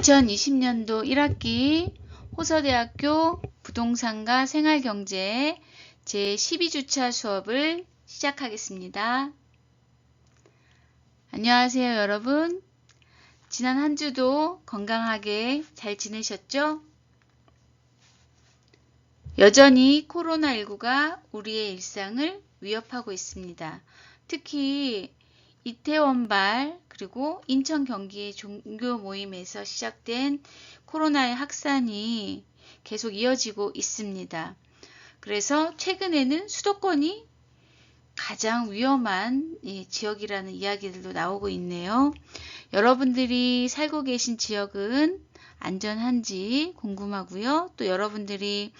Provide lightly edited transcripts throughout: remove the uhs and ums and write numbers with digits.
2020년도 1학기 호서대학교 부동산과 생활경제 제12주차 수업을 시작하겠습니다. 안녕하세요, 여러분. 지난 한 주도 건강하게 잘 지내셨죠? 여전히 코로나19가 우리의 일상을 위협하고 있습니다. 특히 이태원발 그리고 인천 경기의 종교 모임에서 시작된 코로나의 확산이 계속 이어지고 있습니다. 그래서 최근에는 수도권이 가장 위험한 지역이라는 이야기들도 나오고 있네요. 여러분들이 살고 계신 지역은 안전한지 궁금하고요. 또 여러분들이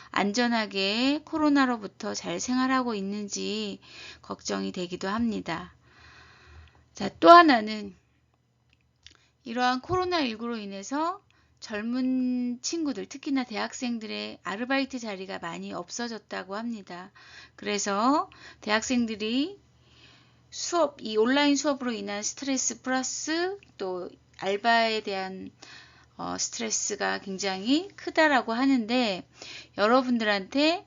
안전하게 코로나로부터 잘 생활하고 있는지 걱정이 되기도 합니다. 자, 또 하나는 이러한 코로나19로 인해서 젊은 친구들, 특히나 대학생들의 아르바이트 자리가 많이 없어졌다고 합니다. 그래서 대학생들이 이 온라인 수업으로 인한 스트레스 플러스 또 알바에 대한 스트레스가 굉장히 크다라고 하는데, 여러분들한테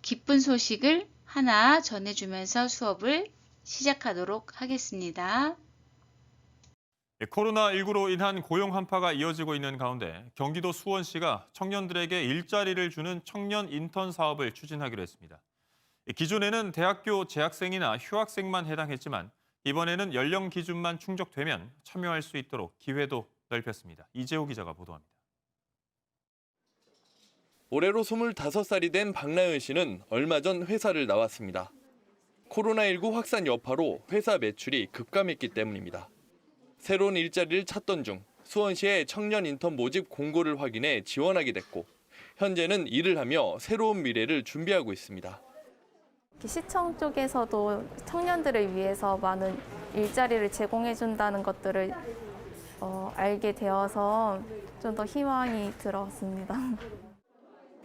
기쁜 소식을 하나 전해주면서 수업을 시작하도록 하겠습니다. 코로나19로 인한 고용 한파가 이어지고 있는 가운데 경기도 수원시가 청년들에게 일자리를 주는 청년 인턴 사업을 추진하기로 했습니다. 기존에는 대학교 재학생이나 휴학생만 해당했지만 이번에는 연령 기준만 충족되면 참여할 수 있도록 기회도 넓혔습니다. 이재호 기자가 보도합니다. 올해로 25살이 된 박나연 씨는 얼마 전 회사를 나왔습니다. 코로나19 확산 여파로 회사 매출이 급감했기 때문입니다. 새로운 일자리를 찾던 중 수원시의 청년 인턴 모집 공고를 확인해 지원하게 됐고, 현재는 일을 하며 새로운 미래를 준비하고 있습니다. 시청 쪽에서도 청년들을 위해서 많은 일자리를 제공해준다는 것들을 알게 되어서 좀 더 희망이 들었습니다.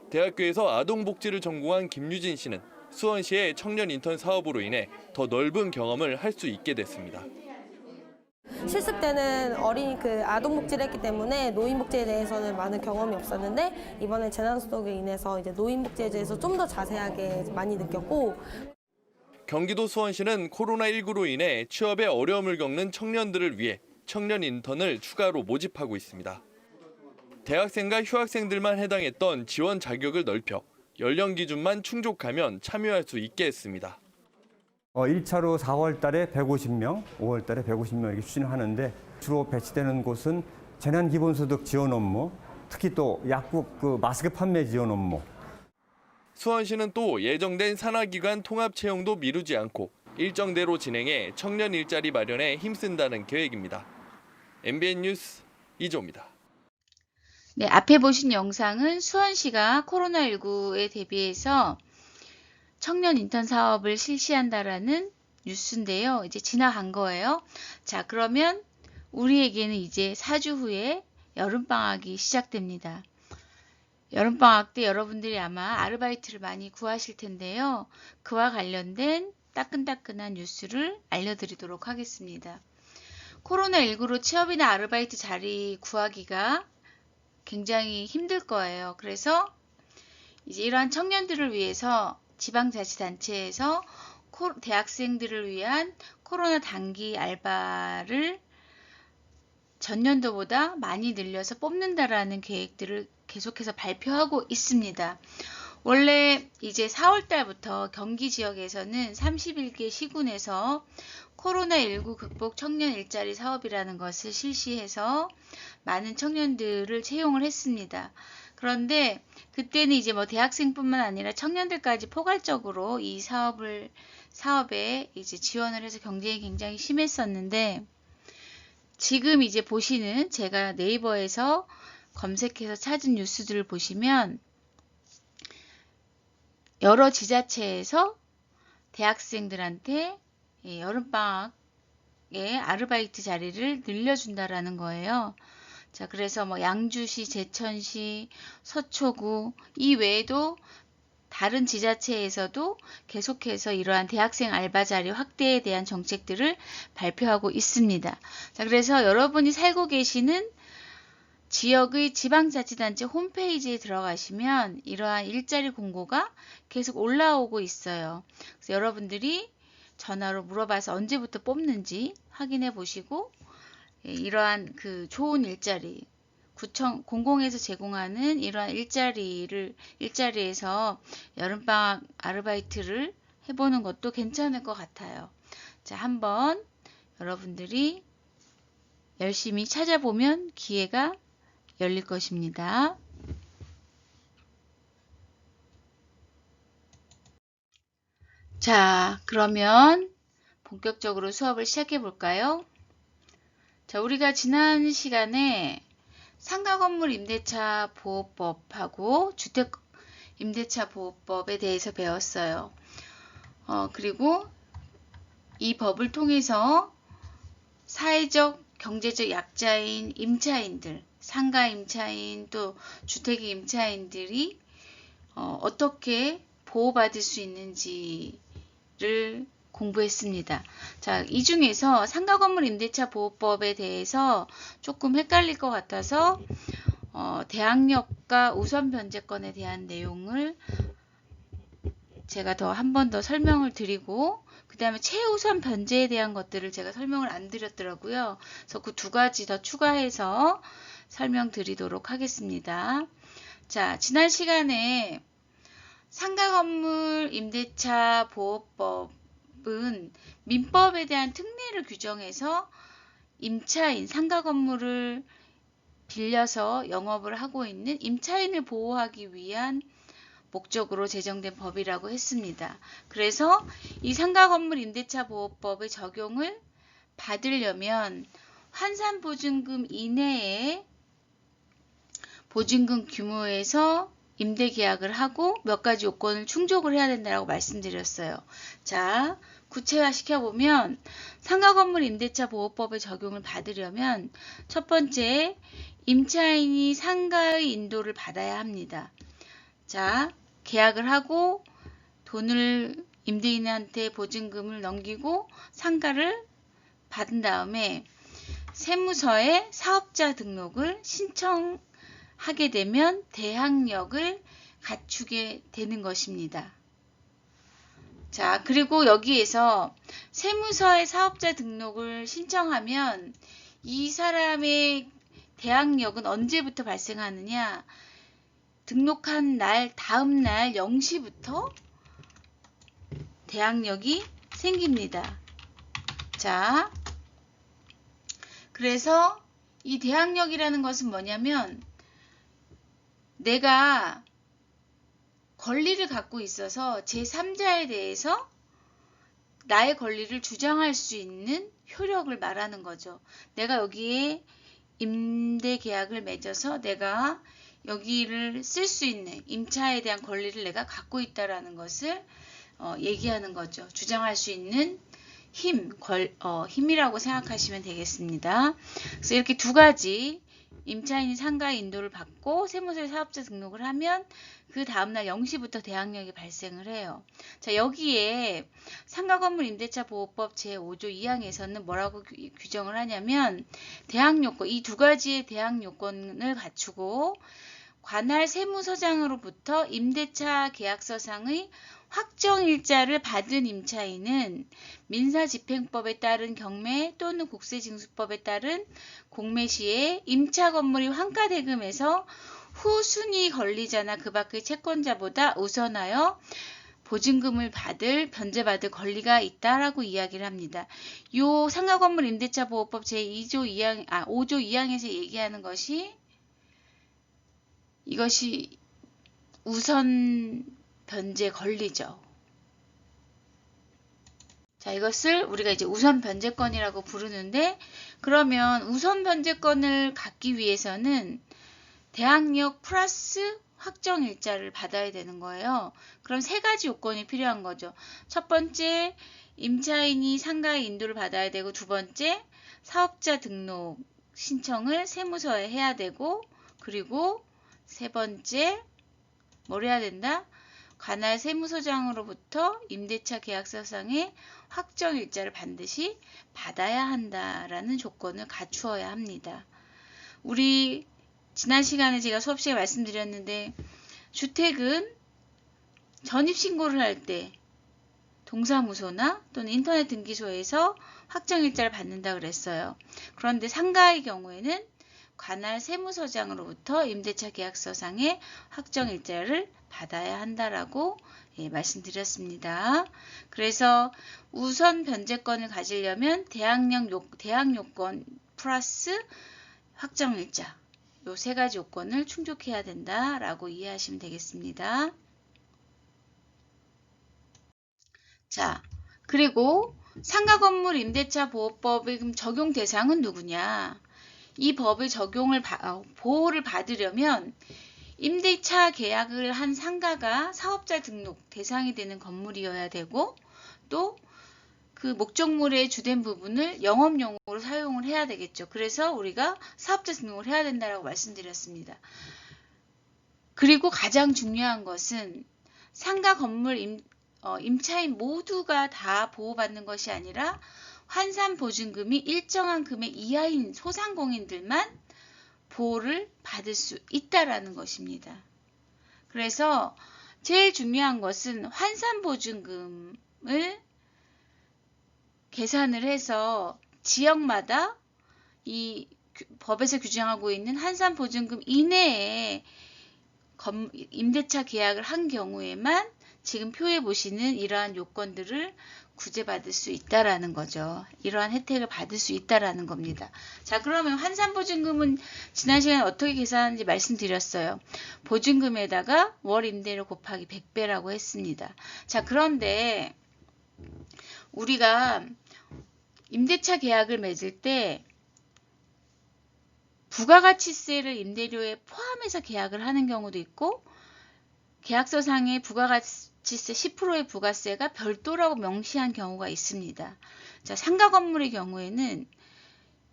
대학교에서 아동복지를 전공한 김유진 씨는 수원시의 청년 인턴 사업으로 인해 더 넓은 경험을 할 수 있게 됐습니다. 실습 때는 아동복지를 했기 때문에 노인복지에 대해서는 많은 경험이 없었는데, 이번에 재난수독에 인해서 이제 노인복지에 대해서 좀 더 자세하게 많이 느꼈고. 경기도 수원시는 코로나19로 인해 취업에 어려움을 겪는 청년들을 위해 청년 인턴을 추가로 모집하고 있습니다. 대학생과 휴학생들만 해당했던 지원 자격을 넓혀 연령 기준만 충족하면 참여할 수 있게 했습니다. 1차로 4월 달에 150명, 5월 달에 150명 이렇게 추진하는데, 주로 배치되는 곳은 재난기본소득 지원 업무, 특히 또 약국 마스크 판매 지원 업무. 수원시는 또 예정된 산하기관 통합 채용도 미루지 않고 일정대로 진행해 청년 일자리 마련에 힘쓴다는 계획입니다. MBN 뉴스 이조입니다. 네, 앞에 보신 영상은 수원시가 코로나19에 대비해서 청년 인턴 사업을 실시한다라는 뉴스인데요. 이제 지나간 거예요. 자, 그러면 우리에게는 이제 4주 후에 여름방학이 시작됩니다. 여름방학 때 여러분들이 아마 아르바이트를 많이 구하실 텐데요. 그와 관련된 따끈따끈한 뉴스를 알려드리도록 하겠습니다. 코로나19로 취업이나 아르바이트 자리 구하기가 굉장히 힘들 거예요. 그래서 이제 이러한 청년들을 위해서 지방자치단체에서 대학생들을 위한 코로나 단기 알바를 전년도보다 많이 늘려서 뽑는다라는 계획들을 계속해서 발표하고 있습니다. 원래 이제 4월 달부터 경기 지역에서는 31개 시군에서 코로나19 극복 청년 일자리 사업이라는 것을 실시해서 많은 청년들을 채용을 했습니다. 그런데 그때는 이제 대학생뿐만 아니라 청년들까지 포괄적으로 이 사업에 이제 지원을 해서 경쟁이 굉장히 심했었는데, 지금 이제 보시는 제가 네이버에서 검색해서 찾은 뉴스들을 보시면 여러 지자체에서 대학생들한테 여름방학에 아르바이트 자리를 늘려준다라는 거예요. 자, 그래서 양주시, 제천시, 서초구 이 외에도 다른 지자체에서도 계속해서 이러한 대학생 알바 자리 확대에 대한 정책들을 발표하고 있습니다. 자, 그래서 여러분이 살고 계시는 지역의 지방자치단체 홈페이지에 들어가시면 이러한 일자리 공고가 계속 올라오고 있어요. 그래서 여러분들이 전화로 물어봐서 언제부터 뽑는지 확인해 보시고 이러한 그 좋은 일자리, 구청 공공에서 제공하는 이러한 일자리에서 여름방학 아르바이트를 해보는 것도 괜찮을 것 같아요. 자, 한번 여러분들이 열심히 찾아보면 기회가 열릴 것입니다. 자, 그러면 본격적으로 수업을 시작해 볼까요? 자, 우리가 지난 시간에 상가건물 임대차 보호법하고 주택 임대차 보호법에 대해서 배웠어요. 그리고 이 법을 통해서 사회적, 경제적 약자인 임차인들, 상가 임차인 또 주택 임차인들이 어떻게 보호받을 수 있는지를 공부했습니다. 자, 이 중에서 상가건물 임대차 보호법에 대해서 조금 헷갈릴 것 같아서 대항력과 우선 변제권에 대한 내용을 제가 한 번 더 설명을 드리고 그 다음에 최우선 변제에 대한 것들을 제가 설명을 안 드렸더라고요. 그래서 그 두 가지 더 추가해서 설명드리도록 하겠습니다. 자, 지난 시간에 상가건물 임대차 보호법은 민법에 대한 특례를 규정해서 임차인, 상가건물을 빌려서 영업을 하고 있는 임차인을 보호하기 위한 목적으로 제정된 법이라고 했습니다. 그래서 이 상가건물 임대차 보호법의 적용을 받으려면 환산보증금 이내의 보증금 규모에서 임대계약을 하고 몇 가지 요건을 충족을 해야 된다고 말씀드렸어요. 자, 구체화 시켜보면 상가건물 임대차 보호법의 적용을 받으려면 첫 번째, 임차인이 상가의 인도를 받아야 합니다. 자, 계약을 하고 돈을 임대인한테 보증금을 넘기고 상가를 받은 다음에 세무서에 사업자 등록을 신청하게 되면 대항력을 갖추게 되는 것입니다. 자, 그리고 여기에서 세무서에 사업자 등록을 신청하면 이 사람의 대항력은 언제부터 발생하느냐? 등록한 날 다음 날 0시부터 대항력이 생깁니다. 자, 그래서 이 대항력이라는 것은 뭐냐면 내가 권리를 갖고 있어서 제3자에 대해서 나의 권리를 주장할 수 있는 효력을 말하는 거죠. 내가 여기에 임대 계약을 맺어서 내가 여기를 쓸 수 있는 임차에 대한 권리를 내가 갖고 있다라는 것을 얘기하는 거죠. 주장할 수 있는 힘이라고 생각하시면 되겠습니다. 그래서 이렇게 두 가지 임차인이 상가의 인도를 받고 세무서에 사업자 등록을 하면 그 다음날 0시부터 대항력이 발생을 해요. 자, 여기에 상가건물 임대차 보호법 제5조 2항에서는 뭐라고 규정을 하냐면 대항요건, 이 두 가지의 대항요건을 갖추고 관할 세무서장으로부터 임대차 계약서상의 확정일자를 받은 임차인은 민사집행법에 따른 경매 또는 국세징수법에 따른 공매 시에 임차 건물이 환가대금에서 후순위 권리자나 그 밖의 채권자보다 우선하여 보증금을 변제받을 권리가 있다라고 이야기를 합니다. 요 상가건물 임대차 보호법 제5조 2항에서 얘기하는 것이 이것이 우선 변제 권리죠. 자, 이것을 우리가 이제 우선 변제권이라고 부르는데, 그러면 우선 변제권을 갖기 위해서는 대항력 플러스 확정일자를 받아야 되는 거예요. 그럼 세 가지 요건이 필요한 거죠. 첫 번째, 임차인이 상가의 인도를 받아야 되고, 두 번째, 사업자 등록 신청을 세무서에 해야 되고, 그리고 세 번째, 뭘 해야 된다? 관할 세무서장으로부터 임대차 계약서상의 확정일자를 반드시 받아야 한다라는 조건을 갖추어야 합니다. 우리 지난 시간에 제가 수업 시간에 말씀드렸는데 주택은 전입신고를 할 때 동사무소나 또는 인터넷 등기소에서 확정일자를 받는다 그랬어요. 그런데 상가의 경우에는 관할 세무서장으로부터 임대차 계약서상의 확정일자를 받아야 한다라고 말씀드렸습니다. 그래서 우선 변제권을 가지려면 대항 요건 플러스 확정일자 요 세 가지 요건을 충족해야 된다라고 이해하시면 되겠습니다. 자, 그리고 상가건물 임대차 보호법의 적용 대상은 누구냐? 이 법의 보호를 받으려면 임대차 계약을 한 상가가 사업자 등록 대상이 되는 건물이어야 되고 또 그 목적물의 주된 부분을 영업용으로 사용을 해야 되겠죠. 그래서 우리가 사업자 등록을 해야 된다고 말씀드렸습니다. 그리고 가장 중요한 것은 상가 건물 임차인 모두가 다 보호받는 것이 아니라 환산보증금이 일정한 금액 이하인 소상공인들만 보호를 받을 수 있다라는 것입니다. 그래서 제일 중요한 것은 환산보증금을 계산을 해서 지역마다 이 법에서 규정하고 있는 환산보증금 이내에 임대차 계약을 한 경우에만 지금 표에 보시는 이러한 요건들을 구제받을 수 있다라는 거죠. 이러한 혜택을 받을 수 있다라는 겁니다. 자, 그러면 환산보증금은 지난 시간에 어떻게 계산하는지 말씀드렸어요. 보증금에다가 월 임대료 곱하기 100배라고 했습니다. 자, 그런데 우리가 임대차 계약을 맺을 때 부가가치세를 임대료에 포함해서 계약을 하는 경우도 있고 계약서상의 부가가치세 10%의 부가세가 별도라고 명시한 경우가 있습니다. 자, 상가 건물의 경우에는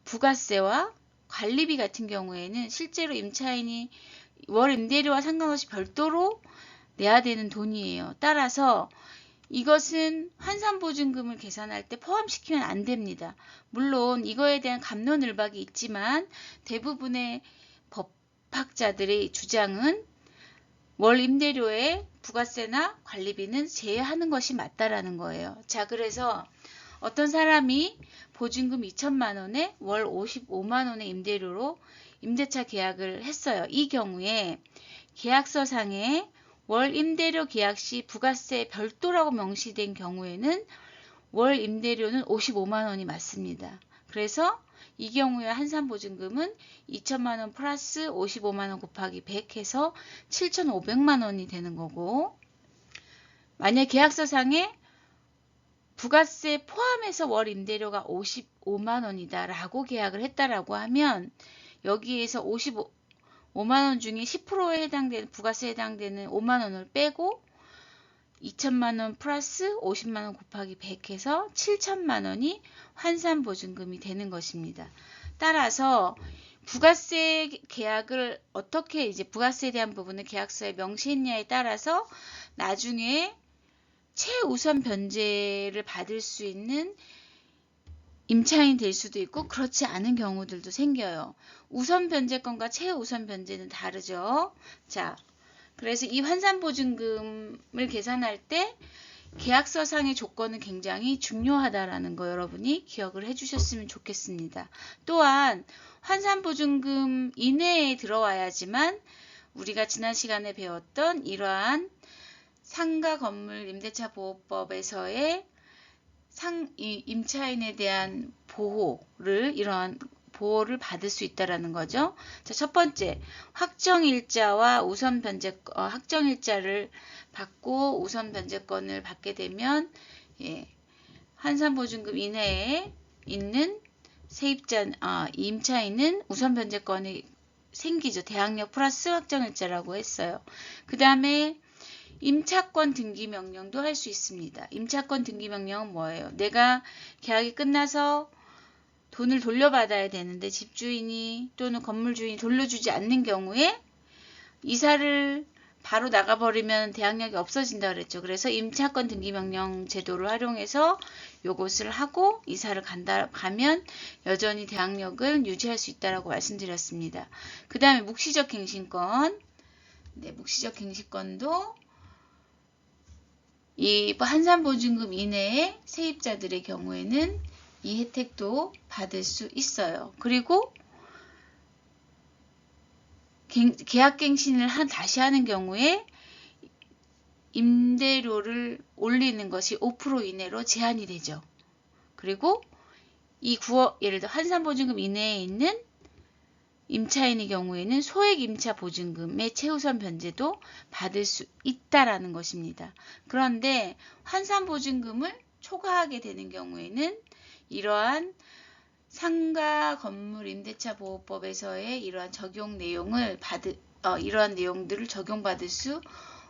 부가세와 관리비 같은 경우에는 실제로 임차인이 월 임대료와 상관없이 별도로 내야 되는 돈이에요. 따라서 이것은 환산보증금을 계산할 때 포함시키면 안 됩니다. 물론 이거에 대한 갑론을박이 있지만 대부분의 법학자들의 주장은 월 임대료에 부가세나 관리비는 제외하는 것이 맞다라는 거예요. 자, 그래서 어떤 사람이 보증금 2천만 원에 월 55만 원의 임대료로 임대차 계약을 했어요. 이 경우에 계약서상에 월 임대료 계약 시 부가세 별도라고 명시된 경우에는 월 임대료는 55만 원이 맞습니다. 그래서 이 경우에 환산보증금은 2천만 원 플러스 55만 원 곱하기 100 해서 7,500만 원이 되는 거고 만약 계약서상에 부가세 포함해서 월 임대료가 55만 원이다 라고 계약을 했다라고 하면 여기에서 55만 원 중에 10%에 해당되는 부가세에 해당되는 5만 원을 빼고 2천만 원 플러스 50만 원 곱하기 100 해서 7천만 원이 환산보증금이 되는 것입니다. 따라서 부가세 계약을 어떻게 이제 부가세에 대한 부분을 계약서에 명시했냐에 따라서 나중에 최우선 변제를 받을 수 있는 임차인이 될 수도 있고 그렇지 않은 경우들도 생겨요. 우선 변제권과 최우선 변제는 다르죠. 자, 그래서 이 환산보증금을 계산할 때 계약서상의 조건은 굉장히 중요하다라는 거 여러분이 기억을 해주셨으면 좋겠습니다. 또한 환산보증금 이내에 들어와야지만 우리가 지난 시간에 배웠던 이러한 상가건물 임대차 보호법에서의 임차인에 대한 이러한 보호를 받을 수 있다라는 거죠. 자, 첫 번째, 확정일자와 확정일자를 받고 우선 변제권을 받게 되면 환산보증금 이내에 있는 임차인은 우선 변제권이 생기죠. 대항력 플러스 확정일자라고 했어요. 그 다음에 임차권 등기 명령도 할 수 있습니다. 임차권 등기 명령은 뭐예요? 내가 계약이 끝나서 돈을 돌려받아야 되는데 집주인이 또는 건물주인이 돌려주지 않는 경우에 이사를 바로 나가버리면 대항력이 없어진다 그랬죠. 그래서 임차권 등기 명령 제도를 활용해서 요것을 하고 이사를 가면 여전히 대항력을 유지할 수 있다라고 말씀드렸습니다. 그 다음에 묵시적 갱신권. 네, 묵시적 갱신권도 이 한산보증금 이내의 세입자들의 경우에는 이 혜택도 받을 수 있어요. 그리고 계약갱신을 다시 하는 경우에 임대료를 올리는 것이 5% 이내로 제한이 되죠. 그리고 이 예를 들어 한산보증금 이내에 있는 임차인의 경우에는 소액 임차 보증금의 최우선 변제도 받을 수 있다라는 것입니다. 그런데 환산보증금을 초과하게 되는 경우에는 이러한 상가 건물 임대차 보호법에서의 이러한 적용 내용을 이러한 내용들을 적용받을 수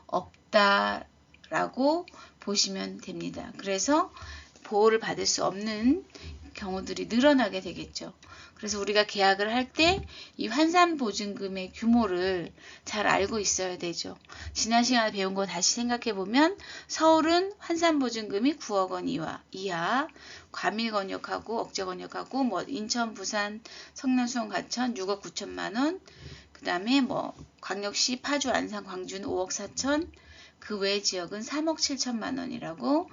없다라고 보시면 됩니다. 그래서 보호를 받을 수 없는 경우들이 늘어나게 되겠죠. 그래서 우리가 계약을 할 때 이 환산보증금의 규모를 잘 알고 있어야 되죠. 지난 시간에 배운 거 다시 생각해보면 서울은 환산보증금이 9억 원 이하, 과밀건역하고 억제건역하고 인천, 부산, 성남, 수원, 과천 6억 9천만 원, 그 다음에 광역시, 파주, 안산, 광주는 5억 4천, 그 외 지역은 3억 7천만 원이라고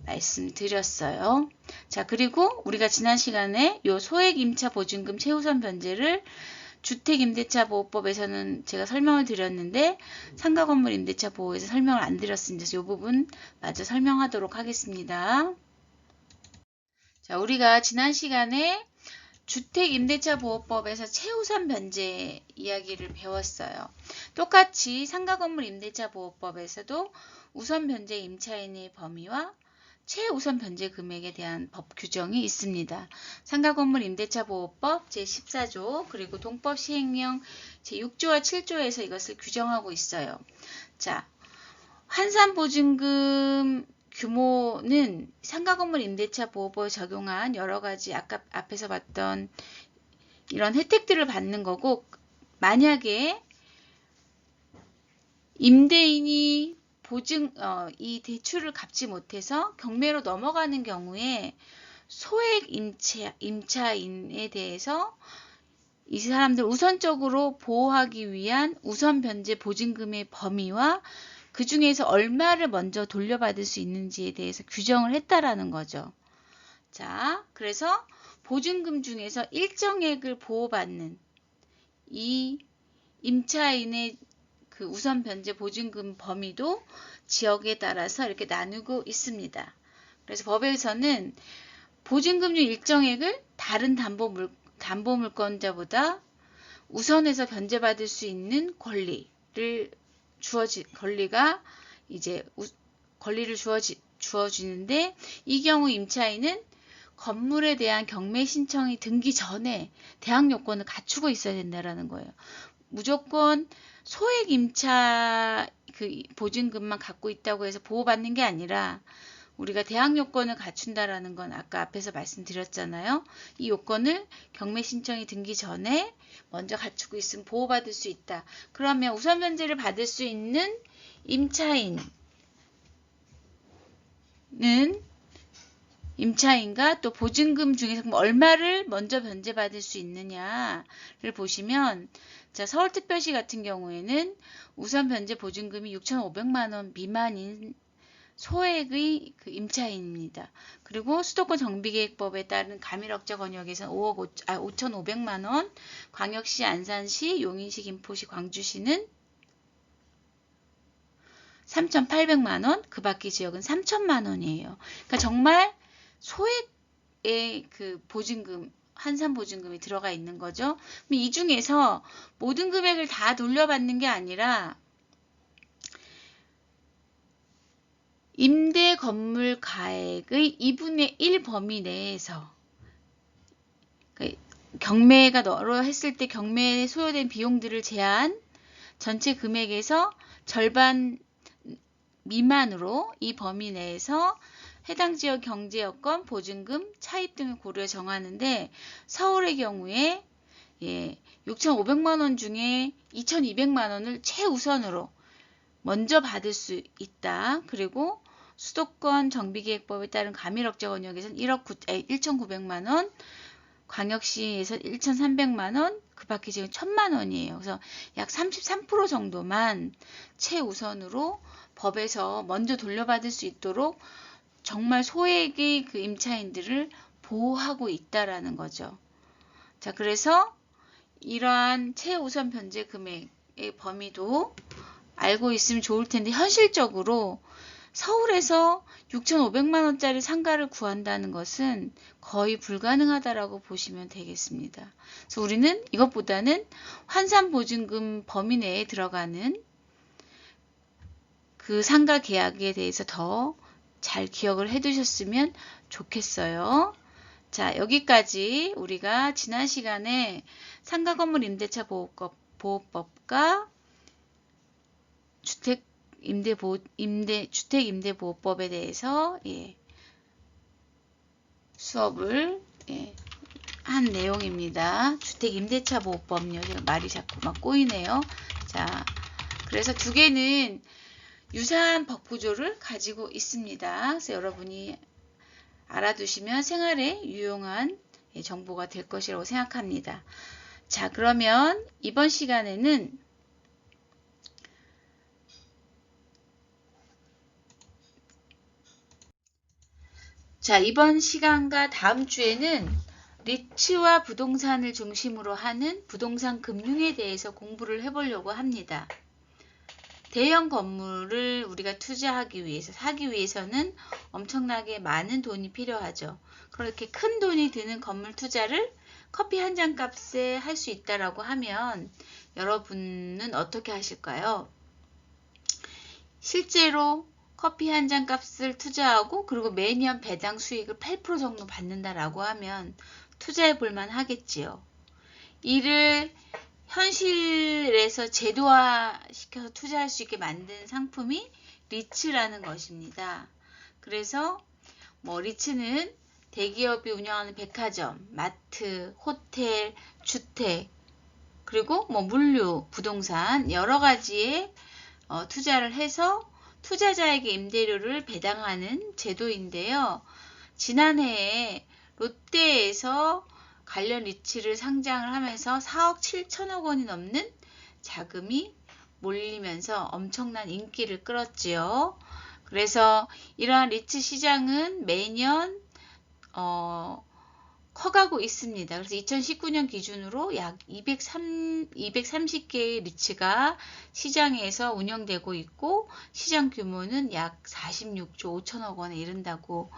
말씀드렸어요. 자, 그리고 우리가 지난 시간에 요 소액 임차 보증금 최우선 변제를 주택임대차보호법에서는 제가 설명을 드렸는데 상가 건물 임대차 보호에서 설명을 안 드렸습니다. 그래서 이 부분 마저 설명하도록 하겠습니다. 자, 우리가 지난 시간에 주택임대차보호법에서 최우선 변제 이야기를 배웠어요. 똑같이 상가건물 임대차보호법에서도 우선 변제 임차인의 범위와 최우선 변제 금액에 대한 법 규정이 있습니다. 상가건물 임대차보호법 제14조 그리고 동법 시행령 제6조와 7조에서 이것을 규정하고 있어요. 자, 환산보증금 규모는 상가건물 임대차 보호법에 적용한 여러 가지 아까 앞에서 봤던 이런 혜택들을 받는 거고, 만약에 임대인이 이 대출을 갚지 못해서 경매로 넘어가는 경우에 소액 임차인에 대해서 이 사람들 우선적으로 보호하기 위한 우선 변제 보증금의 범위와 그 중에서 얼마를 먼저 돌려받을 수 있는지에 대해서 규정을 했다라는 거죠. 자, 그래서 보증금 중에서 일정액을 보호받는 이 임차인의 그 우선 변제 보증금 범위도 지역에 따라서 이렇게 나누고 있습니다. 그래서 법에서는 보증금 중 일정액을 다른 담보물권자보다 우선해서 변제받을 수 있는 권리를 주어지는데, 이 경우 임차인은 건물에 대한 경매 신청이 등기 전에 대항 요건을 갖추고 있어야 된다는 거예요. 무조건 소액 임차 그 보증금만 갖고 있다고 해서 보호받는 게 아니라 우리가 대항 요건을 갖춘다라는 건 아까 앞에서 말씀드렸잖아요. 이 요건을 경매 신청이 등기 전에 먼저 갖추고 있으면 보호받을 수 있다. 그러면 우선 변제를 받을 수 있는 임차인과 또 보증금 중에서 얼마를 먼저 변제받을 수 있느냐를 보시면, 자, 서울특별시 같은 경우에는 우선 변제 보증금이 6,500만 원 미만인 소액의 그 임차인입니다. 그리고 수도권 정비계획법에 따른 가밀억제 권역에서는 5,500만 원, 광역시, 안산시, 용인시, 김포시, 광주시는 3,800만 원, 그 밖의 지역은 3,000만 원이에요. 그러니까 정말 소액의 그 보증금, 한산보증금이 들어가 있는 거죠. 이 중에서 모든 금액을 다 돌려받는 게 아니라 임대 건물 가액의 2분의 1 범위 내에서, 경매가 너로 했을 때 경매에 소요된 비용들을 제한 전체 금액에서 절반 미만으로 이 범위 내에서 해당 지역 경제 여건, 보증금, 차입 등을 고려 정하는데, 서울의 경우에 6,500만 원 중에 2,200만 원을 최우선으로 먼저 받을 수 있다. 그리고 수도권 정비계획법에 따른 과밀억제 권역에서는 1,900만 원, 광역시에서 1,300만 원, 그 밖에 지금 1,000만 원이에요. 그래서 약 33% 정도만 최우선으로 법에서 먼저 돌려받을 수 있도록 정말 소액의 그 임차인들을 보호하고 있다라는 거죠. 자, 그래서 이러한 최우선 변제 금액의 범위도 알고 있으면 좋을 텐데 현실적으로 서울에서 6,500만 원짜리 상가를 구한다는 것은 거의 불가능하다라고 보시면 되겠습니다. 그래서 우리는 이것보다는 환산보증금 범위 내에 들어가는 그 상가 계약에 대해서 더 잘 기억을 해 두셨으면 좋겠어요. 자, 여기까지 우리가 지난 시간에 상가건물 임대차 보호법과 주택임대보호법에 대해서 수업을 한 내용입니다. 주택임대차 보호법요. 말이 자꾸 막 꼬이네요. 자, 그래서 두 개는 유사한 법 구조를 가지고 있습니다. 그래서 여러분이 알아두시면 생활에 유용한 정보가 될 것이라고 생각합니다. 자, 그러면 이번 시간에는 이번 시간과 다음 주에는 리츠와 부동산을 중심으로 하는 부동산 금융에 대해서 공부를 해보려고 합니다. 대형 건물을 우리가 투자하기 위해서, 사기 위해서는 엄청나게 많은 돈이 필요하죠. 그렇게 큰 돈이 드는 건물 투자를 커피 한 잔 값에 할 수 있다라고 하면 여러분은 어떻게 하실까요? 실제로 커피 한 잔 값을 투자하고 그리고 매년 배당 수익을 8% 정도 받는다라고 하면 투자해 볼만 하겠지요. 이를 현실에서 제도화시켜서 투자할 수 있게 만든 상품이 리츠라는 것입니다. 그래서 리츠는 대기업이 운영하는 백화점, 마트, 호텔, 주택, 그리고 물류, 부동산 여러 가지에 투자를 해서 투자자에게 임대료를 배당하는 제도인데요. 지난해에 롯데에서 관련 리츠를 상장을 하면서 4억 7천억 원이 넘는 자금이 몰리면서 엄청난 인기를 끌었지요. 그래서 이러한 리츠 시장은 매년 커가고 있습니다. 그래서 2019년 기준으로 약 230개의 리츠가 시장에서 운영되고 있고 시장 규모는 약 46조 5천억 원에 이른다고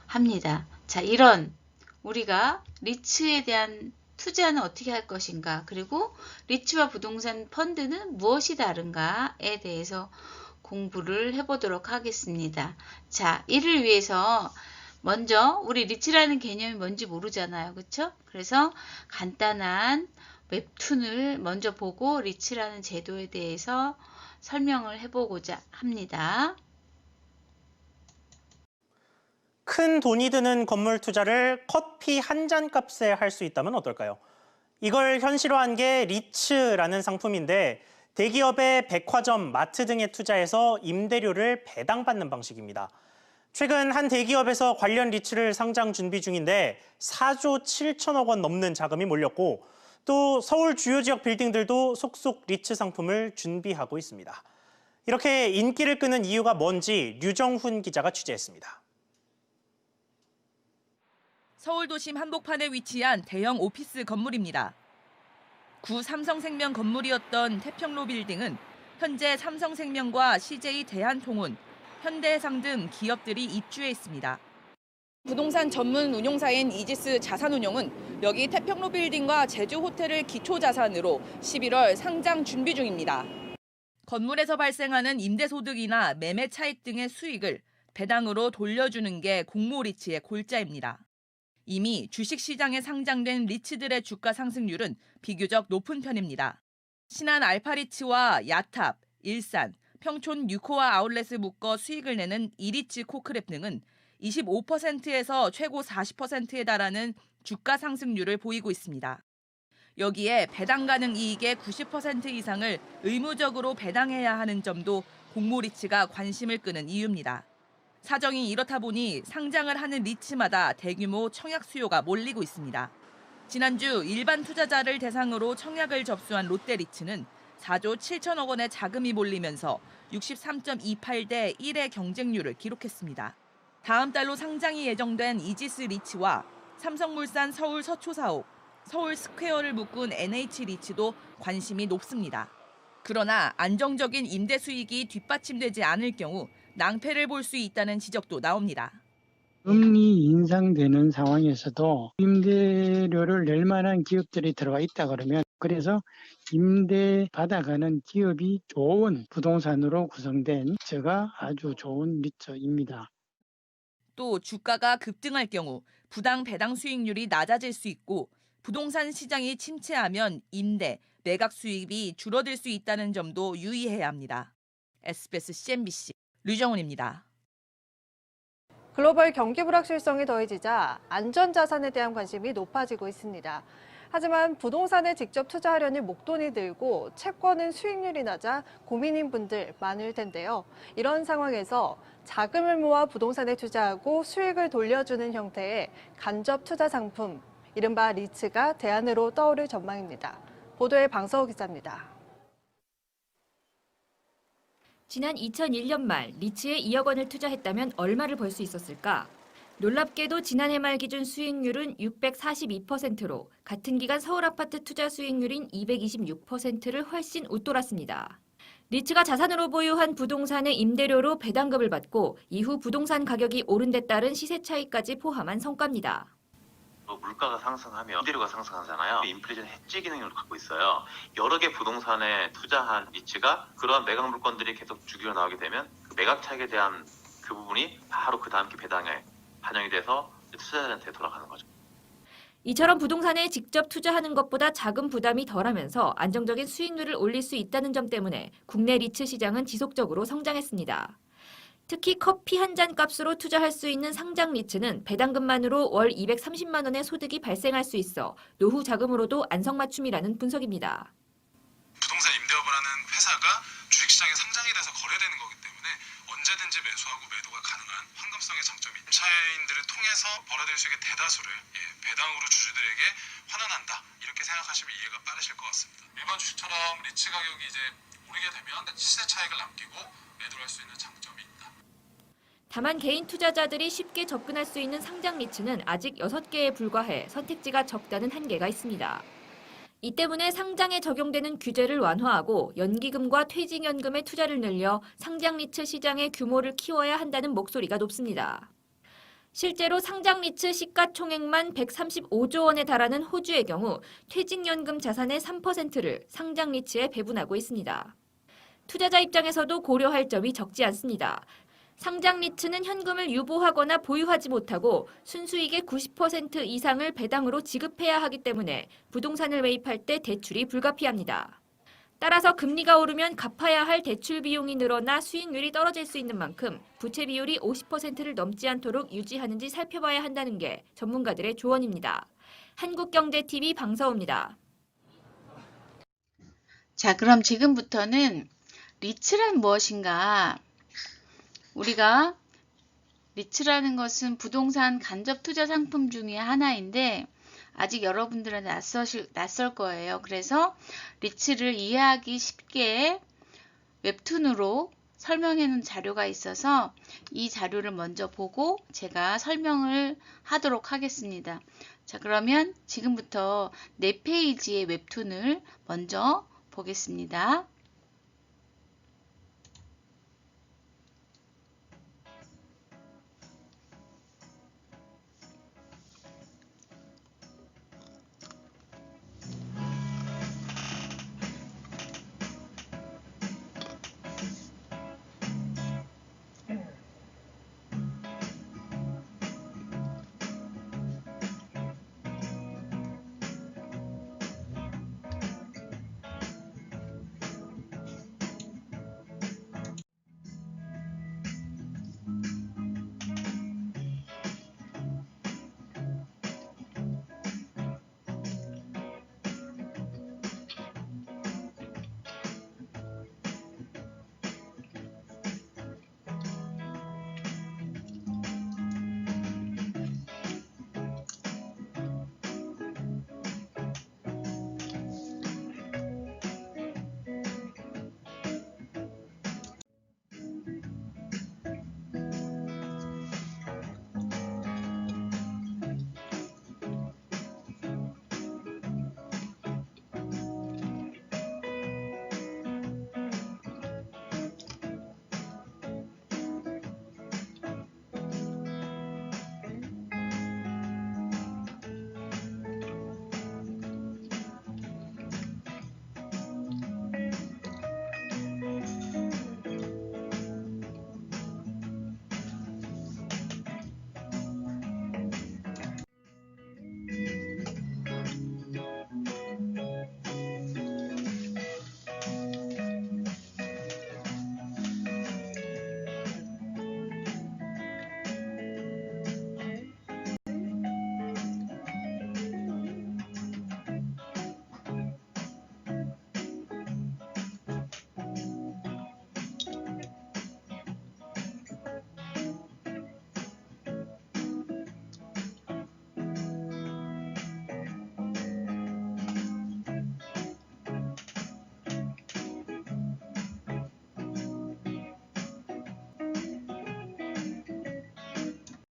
합니다. 자, 이런 우리가 리츠에 대한 투자는 어떻게 할 것인가, 그리고 리츠와 부동산 펀드는 무엇이 다른가에 대해서 공부를 해보도록 하겠습니다. 자, 이를 위해서 먼저 우리 리츠라는 개념이 뭔지 모르잖아요. 그렇죠? 그래서 간단한 웹툰을 먼저 보고 리츠라는 제도에 대해서 설명을 해보고자 합니다. 큰 돈이 드는 건물 투자를 커피 한 잔 값에 할 수 있다면 어떨까요? 이걸 현실화한 게 리츠라는 상품인데 대기업의 백화점, 마트 등에 투자해서 임대료를 배당받는 방식입니다. 최근 한 대기업에서 관련 리츠를 상장 준비 중인데 4조 7천억 원 넘는 자금이 몰렸고 또 서울 주요 지역 빌딩들도 속속 리츠 상품을 준비하고 있습니다. 이렇게 인기를 끄는 이유가 뭔지 류정훈 기자가 취재했습니다. 서울 도심 한복판에 위치한 대형 오피스 건물입니다. 구 삼성생명 건물이었던 태평로 빌딩은 현재 삼성생명과 CJ 대한통운, 현대해상 등 기업들이 입주해 있습니다. 부동산 전문 운용사인 이지스 자산운용은 여기 태평로 빌딩과 제주 호텔을 기초자산으로 11월 상장 준비 중입니다. 건물에서 발생하는 임대소득이나 매매 차익 등의 수익을 배당으로 돌려주는 게 공모리츠의 골자입니다. 이미 주식시장에 상장된 리츠들의 주가 상승률은 비교적 높은 편입니다. 신한 알파리츠와 야탑, 일산, 평촌 유코아 아울렛을 묶어 수익을 내는 이리츠 코크랩 등은 25%에서 최고 40%에 달하는 주가 상승률을 보이고 있습니다. 여기에 배당 가능 이익의 90% 이상을 의무적으로 배당해야 하는 점도 공모리츠가 관심을 끄는 이유입니다. 사정이 이렇다 보니 상장을 하는 리츠마다 대규모 청약 수요가 몰리고 있습니다. 지난주 일반 투자자를 대상으로 청약을 접수한 롯데리츠는 4조 7천억 원의 자금이 몰리면서 63.28대 1의 경쟁률을 기록했습니다. 다음 달로 상장이 예정된 이지스 리츠와 삼성물산 서울 서초사옥, 서울 스퀘어를 묶은 NH리츠도 관심이 높습니다. 그러나 안정적인 임대 수익이 뒷받침되지 않을 경우 낭패를 볼 수 있다는 지적도 나옵니다. 금리 인상되는 상황에서도 임대료를 낼 만한 기업들이 들어와 있다 그러면 그래서 임대 받아가는 기업이 좋은 부동산으로 구성된 리츠가 아주 좋은 리츠입니다. 또 주가가 급등할 경우 부당 배당 수익률이 낮아질 수 있고 부동산 시장이 침체하면 임대, 매각 수입이 줄어들 수 있다는 점도 유의해야 합니다. SBS CNBC 류정훈입니다. 글로벌 경기 불확실성이 더해지자 안전자산에 대한 관심이 높아지고 있습니다. 하지만 부동산에 직접 투자하려는 목돈이 들고 채권은 수익률이 낮아 고민인 분들 많을 텐데요. 이런 상황에서 자금을 모아 부동산에 투자하고 수익을 돌려주는 형태의 간접 투자 상품, 이른바 리츠가 대안으로 떠오를 전망입니다. 보도에 방서우 기자입니다. 지난 2001년 말 리츠에 2억 원을 투자했다면 얼마를 벌 수 있었을까? 놀랍게도 지난해 말 기준 수익률은 642%로 같은 기간 서울 아파트 투자 수익률인 226%를 훨씬 웃돌았습니다. 리츠가 자산으로 보유한 부동산의 임대료로 배당금을 받고 이후 부동산 가격이 오른 데 따른 시세 차익까지 포함한 성과입니다. 물가가 상승하면 임대료가 상승하잖아요. 인플레이션 해지 기능을 갖고 있어요. 여러 개 부동산에 투자한 리츠가 그런 매각 물건들이 계속 주기로 나오게 되면 그 매각 차익에 대한 그 부분이 바로 그 다음 기 배당에 반영이 돼서 투자자한테 돌아가는 거죠. 이처럼 부동산에 직접 투자하는 것보다 자금 부담이 덜하면서 안정적인 수익률을 올릴 수 있다는 점 때문에 국내 리츠 시장은 지속적으로 성장했습니다. 특히 커피 한 잔 값으로 투자할 수 있는 상장 리츠는 배당금만으로 월 230만 원의 소득이 발생할 수 있어 노후 자금으로도 안성맞춤이라는 분석입니다. 부동산 임대업을 하는 회사가 주식시장에 상장이 돼서 거래되는 거기 때문에 언제든지 매수하고 매도가 가능한 황금성의 장점이 임차인들을 통해서 벌어들일 수 있게 대다수를 배당으로 주주들에게 환원한다. 이렇게 생각하시면 이해가 빠르실 것 같습니다. 일반 주식처럼 리츠 가격이 이제 오르게 되면 시세 차익을 남기고 매도를 할 수 있는 장점이 있다. 다만 개인 투자자들이 쉽게 접근할 수 있는 상장 리츠는 아직 6개에 불과해 선택지가 적다는 한계가 있습니다. 이 때문에 상장에 적용되는 규제를 완화하고 연기금과 퇴직연금의 투자를 늘려 상장 리츠 시장의 규모를 키워야 한다는 목소리가 높습니다. 실제로 상장 리츠 시가총액만 135조 원에 달하는 호주의 경우 퇴직연금 자산의 3%를 상장 리츠에 배분하고 있습니다. 투자자 입장에서도 고려할 점이 적지 않습니다. 상장 리츠는 현금을 유보하거나 보유하지 못하고 순수익의 90% 이상을 배당으로 지급해야 하기 때문에 부동산을 매입할 때 대출이 불가피합니다. 따라서 금리가 오르면 갚아야 할 대출 비용이 늘어나 수익률이 떨어질 수 있는 만큼 부채 비율이 50%를 넘지 않도록 유지하는지 살펴봐야 한다는 게 전문가들의 조언입니다. 한국경제TV 방서우입니다. 자, 그럼 지금부터는 리츠란 무엇인가? 우리가 리츠라는 것은 부동산 간접 투자 상품 중에 하나인데 아직 여러분들은 낯설 거예요. 그래서 리츠를 이해하기 쉽게 웹툰으로 설명해 놓은 자료가 있어서 이 자료를 먼저 보고 제가 설명을 하도록 하겠습니다. 자, 그러면 지금부터 4페이지의 웹툰을 먼저 보겠습니다.